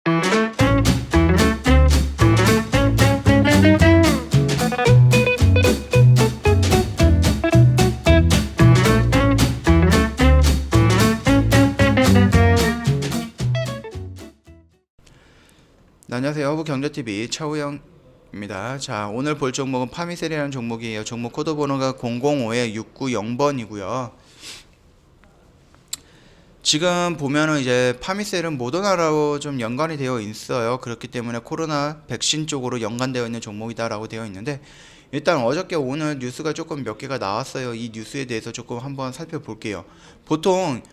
네, 안녕하세요. 허브경제TV 차우영입니다. 자, 오늘 볼 종목은 파미셀이라는 종목이에요. 종목 코드 번호가 005-690번이고요. 지금 보면은 이제 파미셀은 모더나라고 좀 연관이 되어 있어요. 그렇기 때문에 코로나 백신 쪽으로 연관되어 있는 종목이다라고 되어 있는데, 일단 어저께 오늘 뉴스가 조금 몇 개가 나왔어요. 이 뉴스에 대해서 조금 한번 살펴볼게요. 보통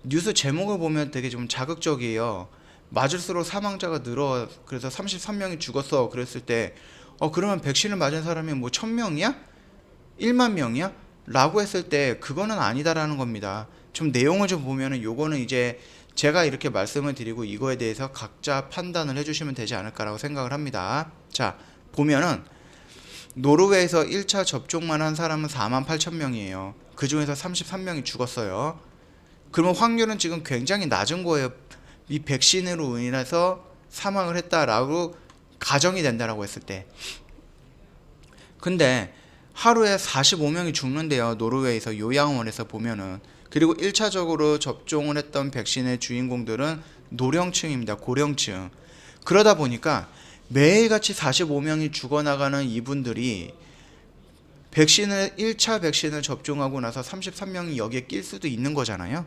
뉴스 제목을 보면 되게 좀 자극적이에요. 맞을수록 사망자가 늘어. 그래서 33명이 죽었어. 그랬을 때 그러면 백신을 맞은 사람이 뭐 1000명이야? 1만 명이야? 라고 했을 때 그거는 아니다라는 겁니다. 좀 내용을 좀 보면은 요거는 이제 제가 이렇게 말씀을 드리고 이거에 대해서 각자 판단을 해주시면 되지 않을까라고 생각을 합니다. 자, 보면은 노르웨이에서 1차 접종만 한 사람은 48,000명이에요. 그 중에서 33명이 죽었어요. 그러면 확률은 지금 굉장히 낮은 거예요. 이 백신으로 인해서 사망을 했다라고 가정이 된다라고 했을 때. 근데 하루에 45명이 죽는데요. 노르웨이에서 요양원에서 보면은. 그리고 1차적으로 접종을 했던 백신의 주인공들은 노령층입니다. 고령층. 그러다 보니까 매일같이 45명이 죽어나가는 이분들이 1차 백신을 접종하고 나서 33명이 여기에 낄 수도 있는 거잖아요.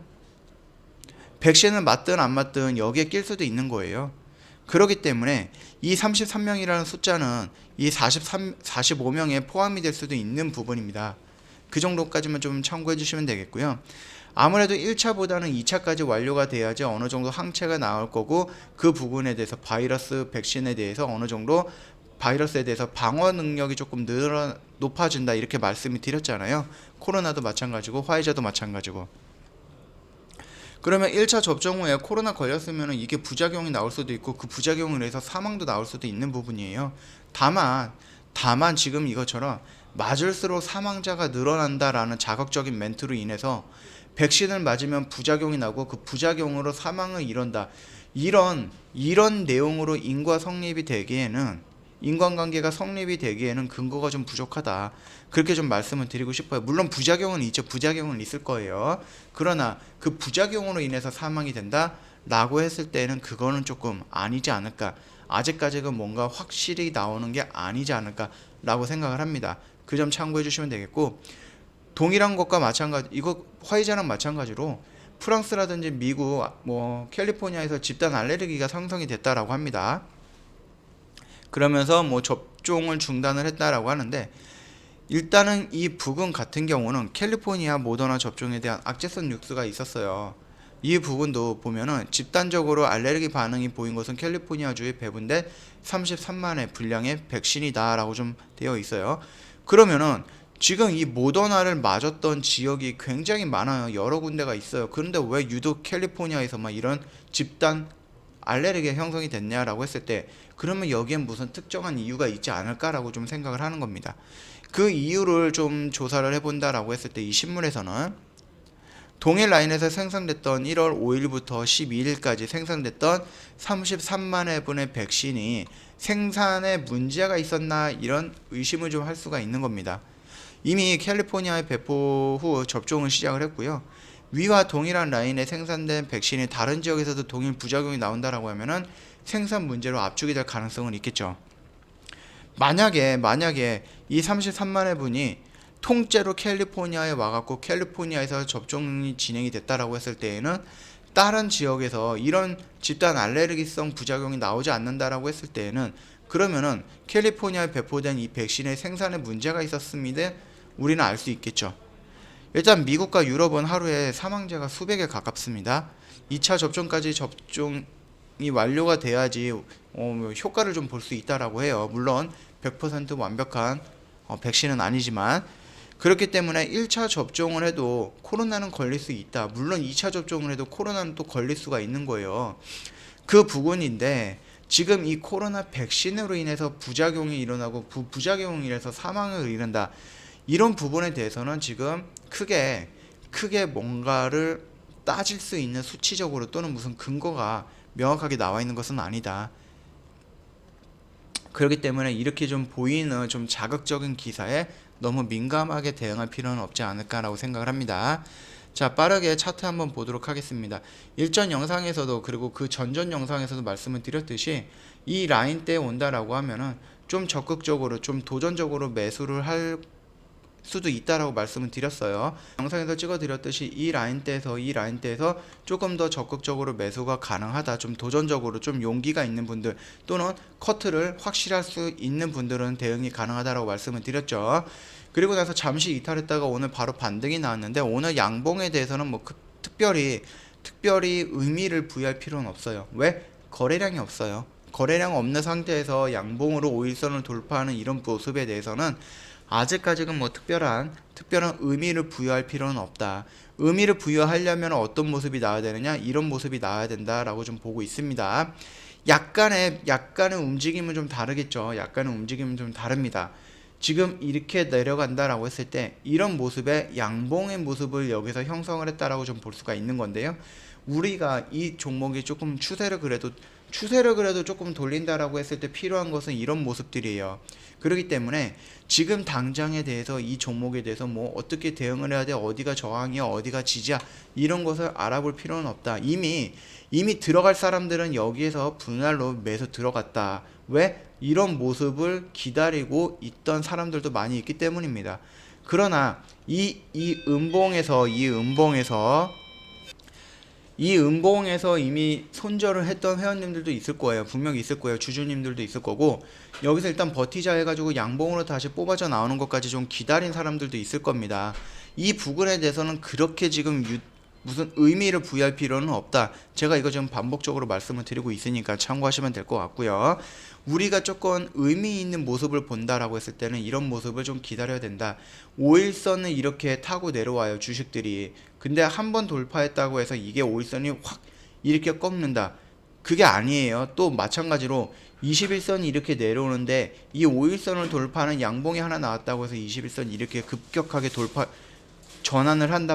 백신을 맞든 안 맞든 여기에 낄 수도 있는 거예요. 그렇기 때문에 이 33명이라는 숫자는 이 45명에 포함이 될 수도 있는 부분입니다. 그 정도까지만 좀 참고해 주시면 되겠고요. 아무래도 1차보다는 2차까지 완료가 돼야지 어느 정도 항체가 나올 거고, 그 부분에 대해서 바이러스 백신에 대해서 어느 정도 바이러스에 대해서 방어 능력이 조금 높아진다 이렇게 말씀을 드렸잖아요. 코로나도 마찬가지고 화이자도 마찬가지고. 그러면 1차 접종 후에 코로나 걸렸으면 이게 부작용이 나올 수도 있고, 그 부작용으로 해서 사망도 나올 수도 있는 부분이에요. 다만 지금 이것처럼 맞을수록 사망자가 늘어난다라는 자극적인 멘트로 인해서 백신을 맞으면 부작용이 나고 그 부작용으로 사망을 이룬다, 이런 내용으로 인과관계가 성립이 되기에는 근거가 좀 부족하다, 그렇게 좀 말씀을 드리고 싶어요. 물론 부작용은 있죠. 부작용은 있을 거예요. 그러나 그 부작용으로 인해서 사망이 된다 라고 했을 때는 그거는 조금 아니지 않을까, 아직까지는 뭔가 확실히 나오는 게 아니지 않을까 라고 생각을 합니다. 그 점 참고해 주시면 되겠고, 동일한 것과 마찬가지, 이거 화이자랑 마찬가지로 프랑스라든지 미국, 캘리포니아에서 집단 알레르기가 상승이 됐다라고 합니다. 그러면서 접종을 중단을 했다라고 하는데, 일단은 이 부분 같은 경우는 캘리포니아 모더나 접종에 대한 악재성 뉴스가 있었어요. 이 부분도 보면은 집단적으로 알레르기 반응이 보인 것은 캘리포니아주에 배분된 33만의 분량의 백신이다 라고 좀 되어 있어요. 그러면은 지금 이 모더나를 맞았던 지역이 굉장히 많아요. 여러 군데가 있어요. 그런데 왜 유독 캘리포니아에서만 이런 집단 알레르기가 형성이 됐냐라고 했을 때, 그러면 여기엔 무슨 특정한 이유가 있지 않을까라고 좀 생각을 하는 겁니다. 그 이유를 좀 조사를 해본다라고 했을 때, 이 신문에서는 동일 라인에서 생산됐던 1월 5일부터 12일까지 생산됐던 33만 회분의 백신이 생산에 문제가 있었나, 이런 의심을 좀 할 수가 있는 겁니다. 이미 캘리포니아에 배포 후 접종을 시작을 했고요. 위와 동일한 라인에 생산된 백신이 다른 지역에서도 동일 부작용이 나온다라고 하면은 생산 문제로 압축이 될 가능성은 있겠죠. 만약에 이 33만 회분이 통째로 캘리포니아에 와갖고 캘리포니아에서 접종이 진행이 됐다라고 했을 때에는 다른 지역에서 이런 집단 알레르기성 부작용이 나오지 않는다라고 했을 때에는, 그러면은 캘리포니아에 배포된 이 백신의 생산에 문제가 있었습니다, 우리는 알 수 있겠죠. 일단 미국과 유럽은 하루에 사망자가 수백에 가깝습니다. 2차 접종까지 접종이 완료가 돼야지 효과를 좀 볼 수 있다라고 해요. 물론 100% 완벽한 백신은 아니지만, 그렇기 때문에 1차 접종을 해도 코로나는 걸릴 수 있다. 물론 2차 접종을 해도 코로나는 또 걸릴 수가 있는 거예요. 그 부분인데, 지금 이 코로나 백신으로 인해서 부작용이 일어나고 그 부작용으로 인해서 사망을 이른다, 이런 부분에 대해서는 지금 크게 뭔가를 따질 수 있는 수치적으로 또는 무슨 근거가 명확하게 나와 있는 것은 아니다. 그렇기 때문에 이렇게 좀 보이는 좀 자극적인 기사에 너무 민감하게 대응할 필요는 없지 않을까라고 생각을 합니다. 자, 빠르게 차트 한번 보도록 하겠습니다. 일전 영상에서도 그리고 그 전전 영상에서도 말씀을 드렸듯이 이 라인대에 온다라고 하면은 좀 적극적으로 좀 도전적으로 매수를 할 수도 있다라고 말씀을 드렸어요. 영상에서 찍어 드렸듯이 이 라인대에서 조금 더 적극적으로 매수가 가능하다, 좀 도전적으로 좀 용기가 있는 분들 또는 커트를 확실할 수 있는 분들은 대응이 가능하다라고 말씀을 드렸죠. 그리고 나서 잠시 이탈했다가 오늘 바로 반등이 나왔는데 오늘 양봉에 대해서는 뭐 특별히 의미를 부여할 필요는 없어요. 왜? 거래량이 없어요. 거래량 없는 상태에서 양봉으로 5일선을 돌파하는 이런 모습에 대해서는 아직까지는 뭐 특별한 의미를 부여할 필요는 없다. 의미를 부여하려면 어떤 모습이 나와야 되느냐? 이런 모습이 나와야 된다라고 좀 보고 있습니다. 약간의 움직임은 좀 다르겠죠. 약간의 움직임은 좀 다릅니다. 지금 이렇게 내려간다라고 했을 때 이런 모습의 양봉의 모습을 여기서 형성을 했다라고 좀 볼 수가 있는 건데요. 우리가 이 종목이 조금 추세를 그래도 조금 돌린다라고 했을 때 필요한 것은 이런 모습들이에요. 그렇기 때문에 지금 당장에 대해서 이 종목에 대해서 뭐 어떻게 대응을 해야 돼, 어디가 저항이야, 어디가 지지야, 이런 것을 알아볼 필요는 없다. 이미 들어갈 사람들은 여기에서 분할로 매수 들어갔다. 왜? 이런 모습을 기다리고 있던 사람들도 많이 있기 때문입니다. 그러나 이 음봉에서 이미 손절을 했던 회원님들도 있을 거예요. 분명히 있을 거예요. 주주님들도 있을 거고, 여기서 일단 버티자 해가지고 양봉으로 다시 뽑아져 나오는 것까지 좀 기다린 사람들도 있을 겁니다. 이 부분에 대해서는 그렇게 지금 무슨 의미를 부여할 필요는 없다. 제가 이거 지금 반복적으로 말씀을 드리고 있으니까 참고하시면 될 것 같고요. 우리가 조금 의미 있는 모습을 본다라고 했을 때는 이런 모습을 좀 기다려야 된다. 5일선을 이렇게 타고 내려와요, 주식들이. 근데 한번 돌파했다고 해서 이게 5일선이 확 이렇게 꺾는다. 그게 아니에요. 또 마찬가지로 21선이 이렇게 내려오는데 이 5일선을 돌파하는 양봉이 하나 나왔다고 해서 21선 이렇게 급격하게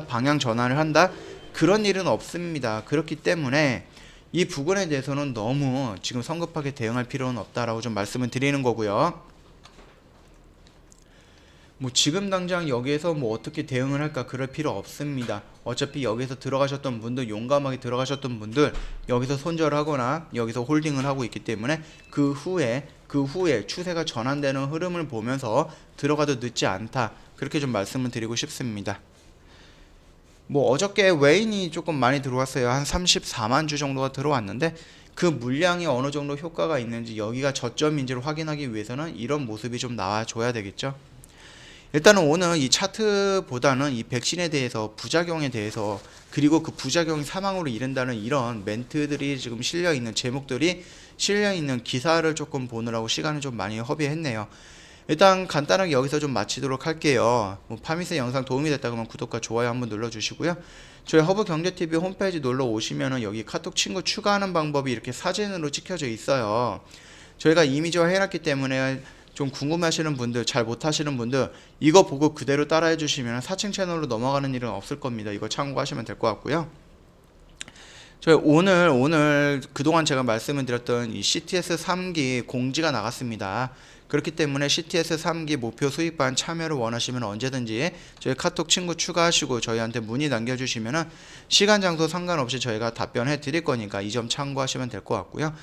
방향 전환을 한다? 그런 일은 없습니다. 그렇기 때문에 이 부분에 대해서는 너무 지금 성급하게 대응할 필요는 없다라고 좀 말씀을 드리는 거고요. 뭐 지금 당장 여기에서 뭐 어떻게 대응을 할까, 그럴 필요 없습니다. 어차피 여기서 들어가셨던 분들, 용감하게 들어가셨던 분들 여기서 손절하거나 여기서 홀딩을 하고 있기 때문에 그 후에 추세가 전환되는 흐름을 보면서 들어가도 늦지 않다, 그렇게 좀 말씀을 드리고 싶습니다. 뭐 어저께 외인이 조금 많이 들어왔어요. 한 34만 주 정도가 들어왔는데 그 물량이 어느 정도 효과가 있는지, 여기가 저점인지를 확인하기 위해서는 이런 모습이 좀 나와줘야 되겠죠. 일단은 오늘 이 차트보다는 이 백신에 대해서, 부작용에 대해서, 그리고 그 부작용이 사망으로 이른다는 이런 멘트들이 지금 실려있는, 제목들이 실려있는 기사를 조금 보느라고 시간을 좀 많이 허비했네요. 일단 간단하게 여기서 좀 마치도록 할게요. 뭐 파미스 영상 도움이 됐다 그러면 구독과 좋아요 한번 눌러주시고요. 저희 허브경제TV 홈페이지 놀러 오시면은 여기 카톡 친구 추가하는 방법이 이렇게 사진으로 찍혀져 있어요. 저희가 이미지화 해놨기 때문에 좀 궁금하시는 분들, 잘 못하시는 분들 이거 보고 그대로 따라해 주시면 4층 채널로 넘어가는 일은 없을 겁니다. 이거 참고하시면 될 것 같고요. 저희 오늘 그동안 제가 말씀을 드렸던 이 CTS 3기 공지가 나갔습니다. 그렇기 때문에 CTS 3기 목표 수익반 참여를 원하시면 언제든지 저희 카톡 친구 추가하시고 저희한테 문의 남겨주시면 시간 장소 상관없이 저희가 답변해 드릴 거니까 이 점 참고하시면 될 것 같고요.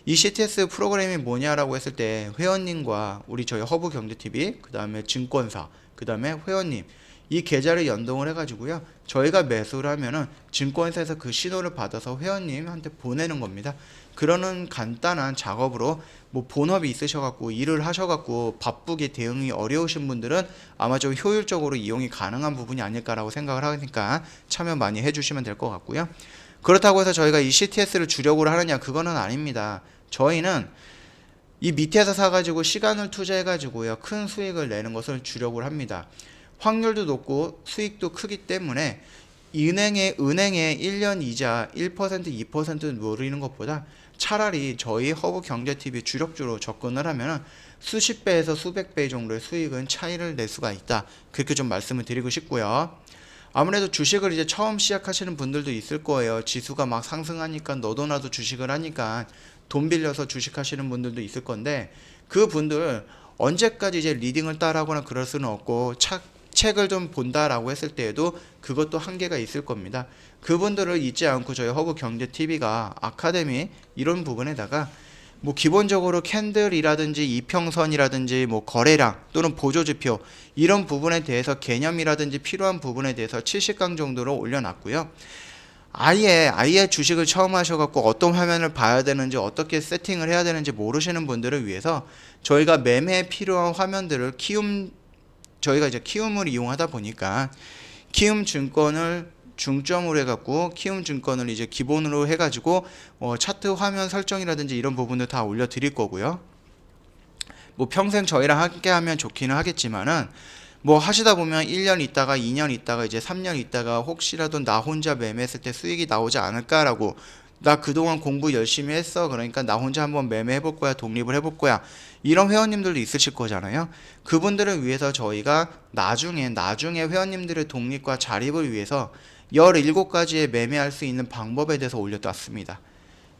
이 CTS 프로그램이 뭐냐라고 했을 때 회원님과 저희 허브경제TV, 그 다음에 증권사, 그 다음에 회원님 이 계좌를 연동을 해가지고요, 저희가 매수를 하면은 증권사에서 그 신호를 받아서 회원님한테 보내는 겁니다. 그러는 간단한 작업으로 뭐 본업이 있으셔갖고 일을 하셔갖고 바쁘게 대응이 어려우신 분들은 아마 좀 효율적으로 이용이 가능한 부분이 아닐까라고 생각을 하니까 참여 많이 해주시면 될 것 같고요. 그렇다고 해서 저희가 이 CTS를 주력으로 하느냐, 그거는 아닙니다. 저희는 이 밑에서 사가지고 시간을 투자해가지고요, 큰 수익을 내는 것을 주력으로 합니다. 확률도 높고 수익도 크기 때문에 은행의 1년 이자 1%, 2% 노리는 것보다 차라리 저희 허브경제TV 주력주로 접근을 하면 수십 배에서 수백 배 정도의 수익은 차이를 낼 수가 있다. 그렇게 좀 말씀을 드리고 싶고요. 아무래도 주식을 이제 처음 시작하시는 분들도 있을 거예요. 지수가 막 상승하니까 너도 나도 주식을 하니까 돈 빌려서 주식하시는 분들도 있을 건데, 그 분들 언제까지 이제 리딩을 따라하거나 그럴 수는 없고 책을 좀 본다라고 했을 때에도 그것도 한계가 있을 겁니다. 그분들을 잊지 않고 저희 허브경제TV가 아카데미 이런 부분에다가 뭐 기본적으로 캔들이라든지 이평선이라든지 뭐 거래량 또는 보조지표 이런 부분에 대해서 개념이라든지 필요한 부분에 대해서 70강 정도로 올려놨고요. 아예 주식을 처음 하셔갖고 어떤 화면을 봐야 되는지 어떻게 세팅을 해야 되는지 모르시는 분들을 위해서 저희가 매매에 필요한 화면들을 저희가 이제 키움을 이용하다 보니까 키움증권을 중점으로 해갖고 키움증권을 이제 기본으로 해가지고 차트 화면 설정이라든지 이런 부분도 다 올려드릴 거고요. 뭐 평생 저희랑 함께 하면 좋기는 하겠지만은 뭐 하시다 보면 1년 있다가 2년 있다가 이제 3년 있다가 혹시라도 나 혼자 매매했을 때 수익이 나오지 않을까라고, 나 그동안 공부 열심히 했어, 그러니까 나 혼자 한번 매매해볼 거야, 독립을 해볼 거야, 이런 회원님들도 있으실 거잖아요. 그분들을 위해서 저희가 나중에 회원님들의 독립과 자립을 위해서 17가지의 매매할 수 있는 방법에 대해서 올려놨습니다.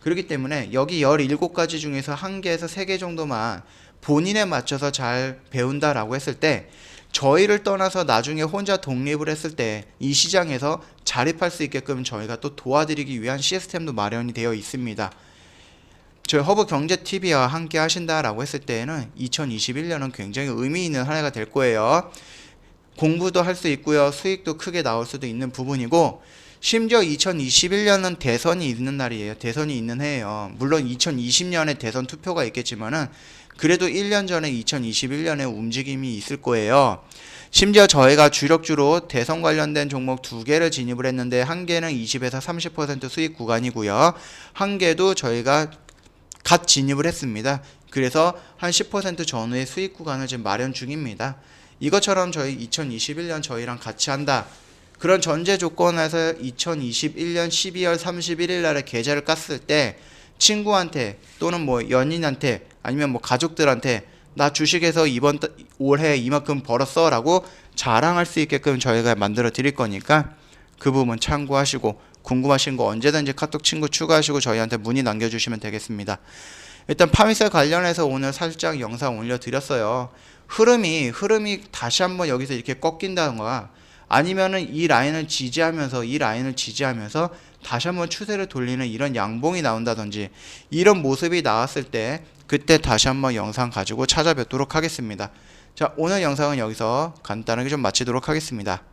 그렇기 때문에 여기 17가지 중에서 1개에서 3개 정도만 본인에 맞춰서 잘 배운다라고 했을 때, 저희를 떠나서 나중에 혼자 독립을 했을 때 이 시장에서 자립할 수 있게끔 저희가 또 도와드리기 위한 시스템도 마련이 되어 있습니다. 저희 허브경제TV와 함께 하신다라고 했을 때에는 2021년은 굉장히 의미 있는 한 해가 될 거예요. 공부도 할 수 있고요, 수익도 크게 나올 수도 있는 부분이고, 심지어 2021년은 대선이 있는 날이에요. 대선이 있는 해예요. 물론 2020년에 대선 투표가 있겠지만은 그래도 1년 전에 2021년에 움직임이 있을 거예요. 심지어 저희가 주력주로 대선 관련된 종목 2개를 진입을 했는데, 1개는 20에서 30% 수익 구간이고요. 1개도 저희가 갓 진입을 했습니다. 그래서 한 10% 전후의 수익 구간을 지금 마련 중입니다. 이것처럼 저희 2021년 저희랑 같이 한다, 그런 전제 조건에서 2021년 12월 31일 날에 계좌를 깠을 때 친구한테 또는 뭐 연인한테 아니면 뭐 가족들한테 나 주식에서 이번 올해 이만큼 벌었어 라고 자랑할 수 있게끔 저희가 만들어 드릴 거니까 그 부분 참고하시고, 궁금하신 거 언제든지 카톡 친구 추가하시고 저희한테 문의 남겨주시면 되겠습니다. 일단 파미셀 관련해서 오늘 살짝 영상 올려드렸어요. 흐름이 다시 한번 여기서 이렇게 꺾인다던가 아니면은 이 라인을 지지하면서 다시 한번 추세를 돌리는 이런 양봉이 나온다든지 이런 모습이 나왔을 때 그때 다시 한번 영상 가지고 찾아뵙도록 하겠습니다. 자, 오늘 영상은 여기서 간단하게 좀 마치도록 하겠습니다.